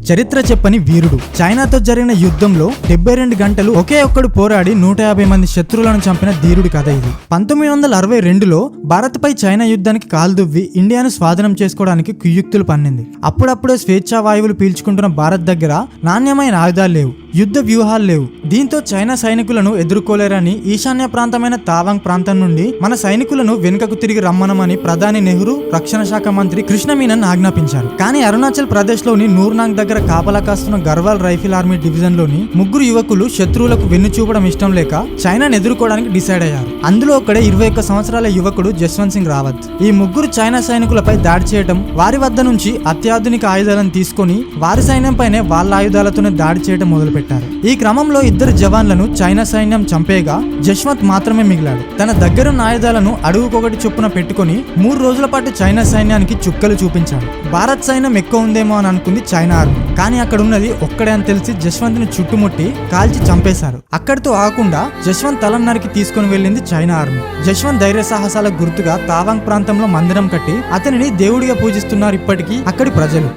చరిత్ర చెప్పని వీరుడు. చైనాతో జరిగిన యుద్ధంలో 72 గంటలు ఒకే ఒక్కడు పోరాడి 150 మంది శత్రువులను చంపిన ధీరుడి కథ ఇది. 1962లో భారత్ పై చైనా యుద్ధానికి కాల్దువ్వి ఇండియాను స్వాధీనం చేసుకోవడానికి కుయుక్తులు పన్నింది. అప్పుడప్పుడే స్వేచ్ఛా వాయువులు పీల్చుకుంటున్న భారత్ దగ్గర నాణ్యమైన ఆయుధాలు లేవు, యుద్ధ వ్యూహాలు లేవు. దీంతో చైనా సైనికులను ఎదుర్కోలేరని ఈశాన్య ప్రాంతమైన తావాంగ్ ప్రాంతం నుండి మన సైనికులను వెనుకకు తిరిగి రమ్మనమని ప్రధాని నెహ్రూ, రక్షణ శాఖ మంత్రి కృష్ణ మీనన్ ఆజ్ఞాపించారు. కానీ అరుణాచల్ ప్రదేశ్ లోని నూర్నాంగ్ దగ్గర కాపలా కాస్తున్న గర్వాల్ రైఫిల్ ఆర్మీ డివిజన్ లోని 3 యువకులు శత్రువులకు వెన్ను చూపడం ఇష్టం లేక చైనాను ఎదుర్కోవడానికి డిసైడ్ అయ్యారు. అందులో ఒకడే 21 సంవత్సరాల యువకుడు జస్వంత్ సింగ్ రావత్. ఈ 3 చైనా సైనికులపై దాడి చేయడం, వారి వద్ద నుంచి అత్యాధునిక ఆయుధాలను తీసుకొని వారి సైన్యంపైనే వాళ్ళ ఆయుధాలతోనే దాడి చేయడం మొదలుపెట్టారు. ఈ క్రమంలో 2 జవాన్లను చైనా సైన్యం చంపేగా జస్వంత్ మాత్రమే మిగిలాడు. తన దగ్గరున్న ఆయుధాలను అడుగుకొకటి చొప్పున పెట్టుకుని 3 రోజుల పాటు చైనా సైన్యానికి చుక్కలు చూపించాడు. భారత్ సైన్యం ఎక్కువ ఉందేమో అని అనుకుంది చైనా ఆర్మీ. కానీ అక్కడ ఉన్నది ఒక్కడే అని తెలిసి జస్వంత్ ని చుట్టుముట్టి కాల్చి చంపేశారు. అక్కడితో ఆకుండా జస్వంత్ తలం నరికి తీసుకుని వెళ్ళింది చైనా ఆర్మీ. జస్వంత్ ధైర్య సాహసాల గుర్తుగా తావాంగ్ ప్రాంతంలో మందిరం కట్టి అతనిని దేవుడిగా పూజిస్తున్నారు ఇప్పటికీ అక్కడి ప్రజలు.